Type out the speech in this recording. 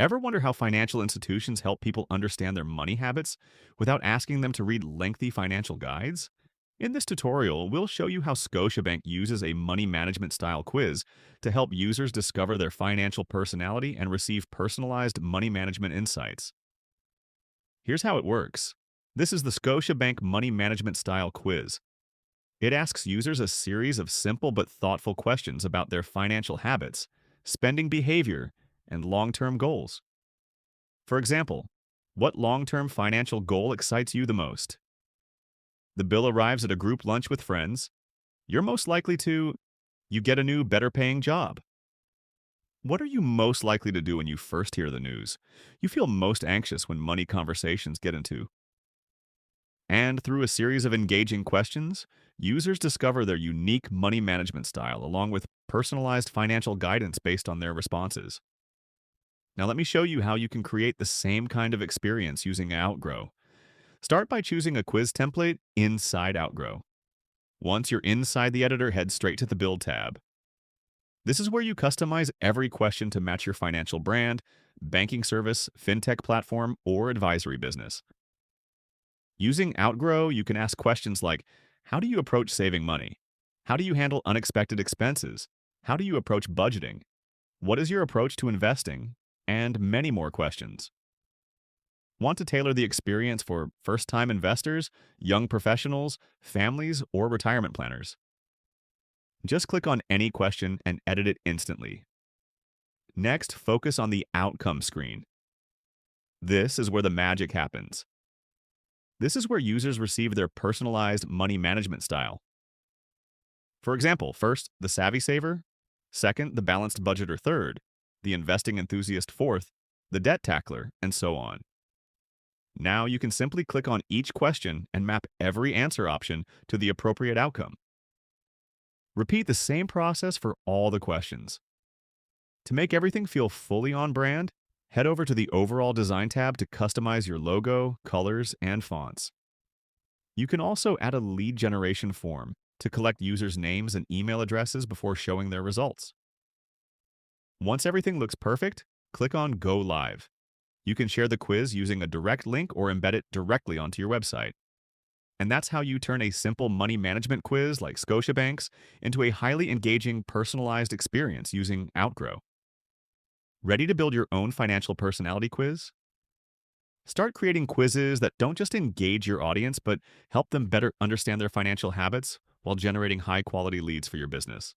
Ever wonder how financial institutions help people understand their money habits without asking them to read lengthy financial guides? In this tutorial, we'll show you how ScotiaBank uses a money management style quiz to help users discover their financial personality and receive personalized money management insights. Here's how it works. This is the ScotiaBank Money Management Style Quiz. It asks users a series of simple but thoughtful questions about their financial habits, spending behavior, and long-term goals. For example, what long-term financial goal excites you the most? The bill arrives at a group lunch with friends. You're most likely to, you get a new, better-paying job. What are you most likely to do when you first hear the news? You feel most anxious when money conversations get into. And through a series of engaging questions, users discover their unique money management style along with personalized financial guidance based on their responses. Now let me show you how you can create the same kind of experience using Outgrow. Start by choosing a quiz template inside Outgrow. Once you're inside the editor, head straight to the Build tab. This is where you customize every question to match your financial brand, banking service, fintech platform, or advisory business. Using Outgrow, you can ask questions like, how do you approach saving money? How do you handle unexpected expenses? How do you approach budgeting? What is your approach to investing? And many more questions. Want to tailor the experience for first-time investors, young professionals, families, or retirement planners? Just click on any question and edit it instantly. Next, focus on the Outcome screen. This is where the magic happens. This is where users receive their personalized money management style. For example, first, the savvy saver, second, the balanced budgeter third, the investing enthusiast fourth, the debt tackler, and so on. Now you can simply click on each question and map every answer option to the appropriate outcome. Repeat the same process for all the questions. To make everything feel fully on brand, head over to the Overall Design tab to customize your logo, colors, and fonts. You can also add a lead generation form to collect users' names and email addresses before showing their results. Once everything looks perfect, click on Go Live. You can share the quiz using a direct link or embed it directly onto your website. And that's how you turn a simple money management quiz like ScotiaBank's into a highly engaging, personalized experience using Outgrow. Ready to build your own financial personality quiz? Start creating quizzes that don't just engage your audience, but help them better understand their financial habits while generating high-quality leads for your business.